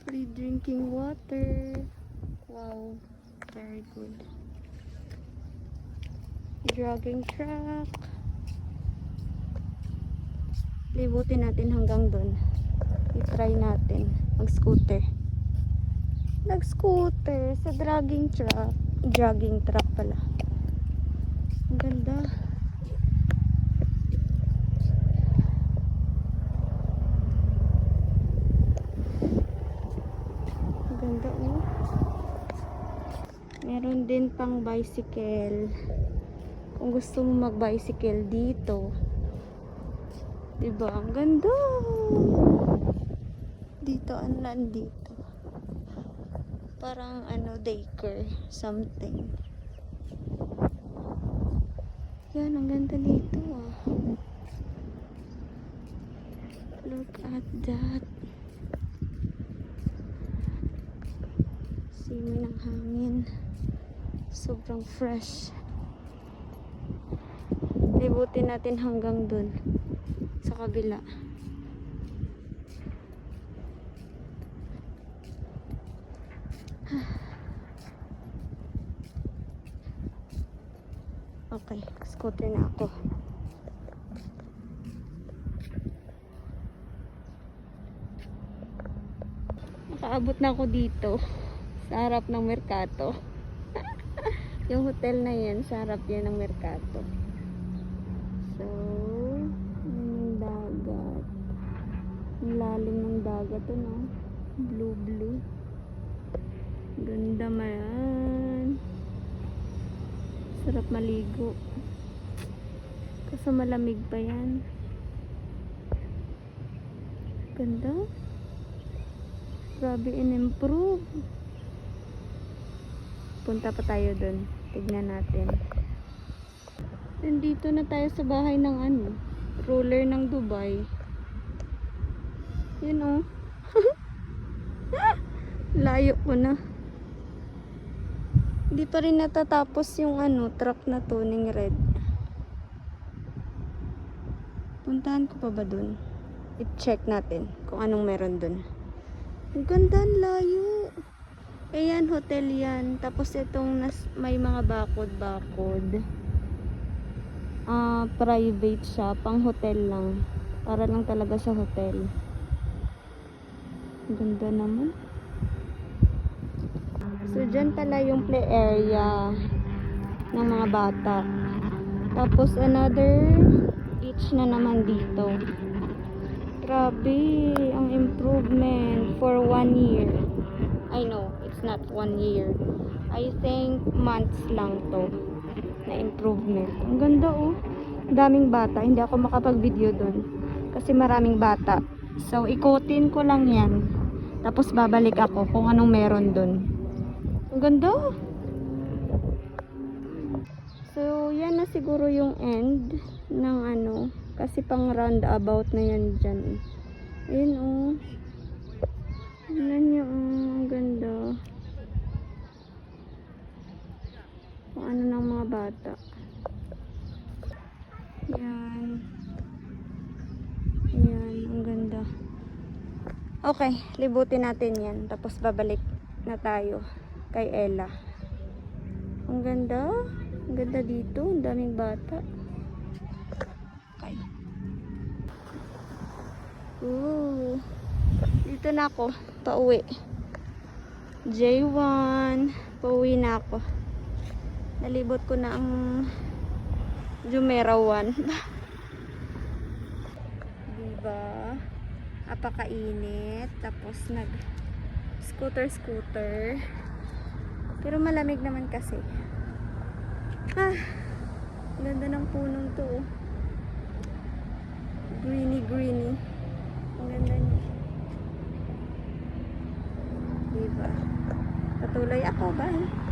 Free drinking water. Wow, very good. Jogging track. Libutin natin hanggang doon. I-try natin mag-scooter. Nag-scooter sa jogging track. Jogging track pala. Ang ganda. Ang ganda, oh. Meron din pang bicycle. Kung gusto mo mag-bicycle dito. Diba? Ang ganda. Dito, ano lang dito. Parang ano, daycare. Something. Yan, ang ganda dito, ah. Look at that. Simoy ng hangin. Sobrang fresh. Libutin natin hanggang dun. Sa kabila. Okay, scooter na ako. Nakaabot na ako dito sa harap ng Mercato. Yung hotel na yan, sa harap yan ng Mercato. So, yung dagat. Ang lalim ng dagat to, no? Blue. Ganda man. Sarap maligo. Kaso malamig pa yan. Ganda. Grabe in-improve. Punta pa tayo dun. Tignan natin. Nandito na tayo sa bahay ng ano, ruler ng Dubai. Yun, oh. Layo ko na. Hindi pa rin natatapos yung ano, truck na tuning red. Puntahan ko pa ba dun? I-check natin kung anong meron dun. Ang ganda, ang layo. Ayan, hotel yan. Tapos itong may mga bakod. Private siya. Pang hotel lang. Para lang talaga sa hotel. Ang ganda naman. So, dyan pala yung play area ng mga bata. Tapos, another beach na naman dito. Grabe, ang improvement for 1 year. I know, it's not 1 year. I think months lang to na improvement. Ang ganda, oh. Daming bata. Hindi ako makapag-video dun kasi maraming bata. So, ikutin ko lang yan. Tapos, babalik ako kung anong meron dun. Ang ganda. So, yan na siguro yung end ng ano. Kasi pang roundabout na yan dyan. Ayun, oh. Tignan nyo, oh. Ang ganda. Kung ano ng mga bata. Yan. Yan, ang ganda. Okay, libutin natin yan. Tapos babalik na tayo kay Ella. Ang ganda. Ang ganda dito. Ang daming bata. Okay. Ooh. Dito na ako. Pauwi. J1. Pauwi na ako. Nalibot ko na ang Jumeirah 1. Diba? Apakainit. Tapos nag scooter. Pero malamig naman kasi. Ganda ng punong to, oh. Greeny. Ang ganda niya. Diba? Patuloy ako. Bye.